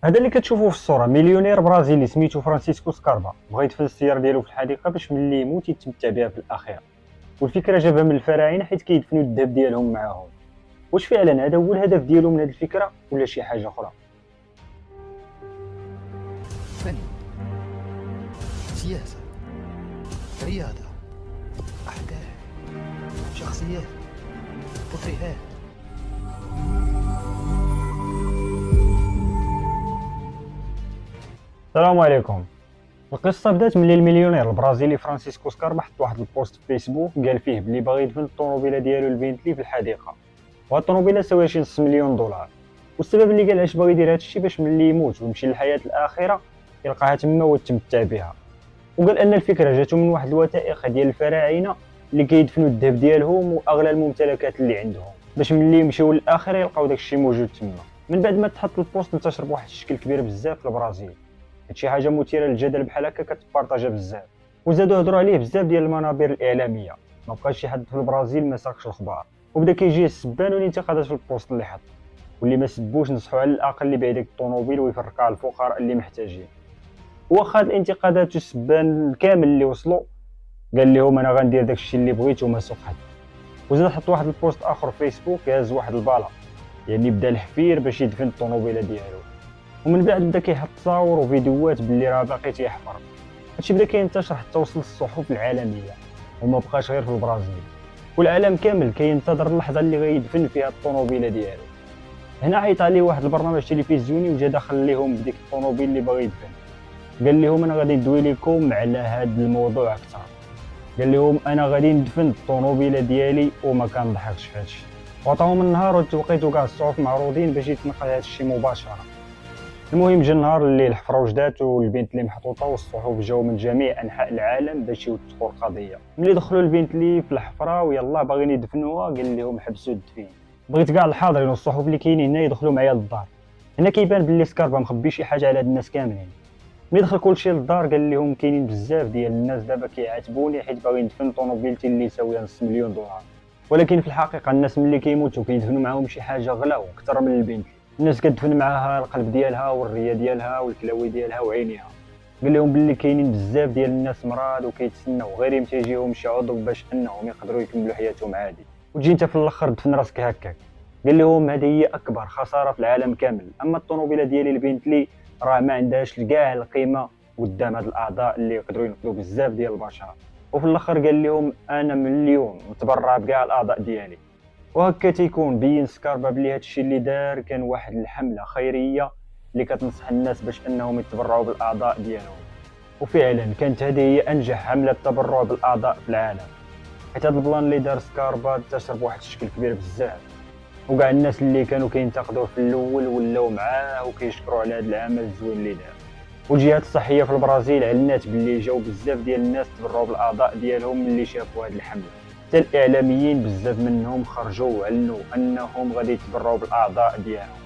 هذا اللي كتشوفوه في الصوره مليونير برازيلي سميتو فرانسيسكو سكاربا بغا يدفن السياره ديالو في الحديقه باش ملي يموت يتمتع بها في الاخير. والفكره جابها من الفراعنه حيت كيدفنوا الذهب ديالهم معاهم. واش فعلا هذا هو الهدف ديالو من هذه الفكره ولا شي حاجه اخرى؟ فن، سياسة، رياضة، أحداث، شخصيات، تفريحات. السلام عليكم. القصه بدات ملي المليونير البرازيلي فرانسيسكو سكاربا حط واحد البوست في فيسبوك قال فيه بلي باغي يدفن الطوموبيله ديالو البنتلي في الحديقه، وهاد الطوموبيله ساويه شي نص مليون دولار. والسبب اللي قال علاش باغي يدير هادشي باش ملي يموت ويمشي للحياه الاخره يلقاها تما ويتمتع بها. وقال ان الفكره جاتو من واحد الوثائق ديال الفراعنه اللي كيدفنوا الذهب ديالهم واغلى الممتلكات اللي عندهم باش ملي يمشيو للاخره يلقاو داكشي موجود تما. من بعد ما تحط البوست انتشر بواحد الشكل كبير بزاف في البرازيل. هادشي حاجه مثيره للجدل بحال هكا كتبارطاجا بزاف، وزادوا هضروا عليه بزاف ديال المنابر الاعلاميه. ما بقاش شي حد في البرازيل ما ساقش الخبار، وبدا كيجي السبان والانتقادات في البوست اللي حط. واللي ما سبوش نصحوا على الاقل يبيع ديك الطوموبيل ويفرقها على الفقراء اللي محتاجين. واخا هاد الانتقادات والسبان كامل اللي وصلوا قال لهم انا غندير داكشي اللي بغيت وما سوق حد. وزاد حط واحد البوست اخر في فيسبوك هاز واحد البالا، يعني بدا الحفير باش يدفن الطوموبيله ديالو. ومن بعد بدا كيحط تصاور وفيديوهات باللي راه باقي تيحفر. هادشي بدا كينتشر حتى وصل للصحف العالميه وما بقاش غير في البرازيل، والعالم كامل كينتظر اللحظه اللي غيدفن فيها الطوموبيله ديالو. هنا عيط عليه واحد البرنامج تلفزيوني وجا دخل ليهم بديك الطوموبيل اللي باغي يدفن. قال لهم انا غادي ندوي لكم على هذا الموضوع اكثر. قال لهم انا غادي ندفن الطوموبيله ديالي وما كنضحكش في هادشي. وعطاهم النهار والتوقيت وكاع الصحف معروضين باش يتنقل هادشي مباشره. المهم جا النهار اللي الحفره وجدات والبنت اللي محطوطه والصحف جاو من جميع انحاء العالم باش يوثقوا القضيه. ملي دخلوا البنت اللي في الحفره ويلا باغيين يدفنوها قال لهم حبسوا الدفين. بغيت كاع الحاضرين والصحف اللي كاينين هنا يدخلوا معايا للدار. هنا كيبان باللي سكاربا مخبي شي حاجه على هاد الناس كاملين. ملي دخل كلشي للدار قال لهم كاينين بزاف ديال الناس دابا كيعاتبوني حيت باغي ندفن طوموبيلتي اللي ساويه نص مليون دولار. ولكن في الحقيقه الناس ملي كيموتوا كيدفنوا معاهم شي حاجه غلا واكثر من البنت. الناس كتدفن معاها القلب ديالها والريه ديالها والكلاوي ديالها وعينيها. قال لهم باللي كاينين بزاف ديال الناس مراد وكيتسناو غير يمتى يجيهم شي عضو باش انهم يقدروا يكملوا حياتهم عادي، وتجي انت في الاخر تدفن راسك هكاك. قال لهم هذه هي اكبر خساره في العالم كامل. اما الطوموبيله ديالي البنتلي راه ما عندهاش كاع القيمه قدام هاد الاعضاء اللي يقدروا ينقذوا بزاف ديال البشر. وفي الاخر قال لهم انا من اليوم متبرع بكاع الاعضاء ديالي. وهكا تيكون بين سكاربا بلي هادشي اللي دار كان واحد الحمله خيريه اللي كتنصح الناس باش انهم يتبرعوا بالاعضاء ديالهم. وفعلا كانت هذه هي انجح حمله تبرع بالاعضاء في العالم، حيت هذا البلان اللي دار سكاربا انتشر بواحد الشكل كبير بزاف. وكاع الناس اللي كانوا كينتقدوه في الاول ولاو معاه وكيشكروا على هذا العمل الزوين اللي دار. والجهات الصحيه في البرازيل علنات باللي جاو بزاف ديال الناس تبرعوا بالاعضاء ديالهم ملي شافوا هذه الحمله. حتى الاعلاميين بزاف منهم خرجوا وعلنوا انهم غادي يتبرعوا بالاعضاء ديالهم.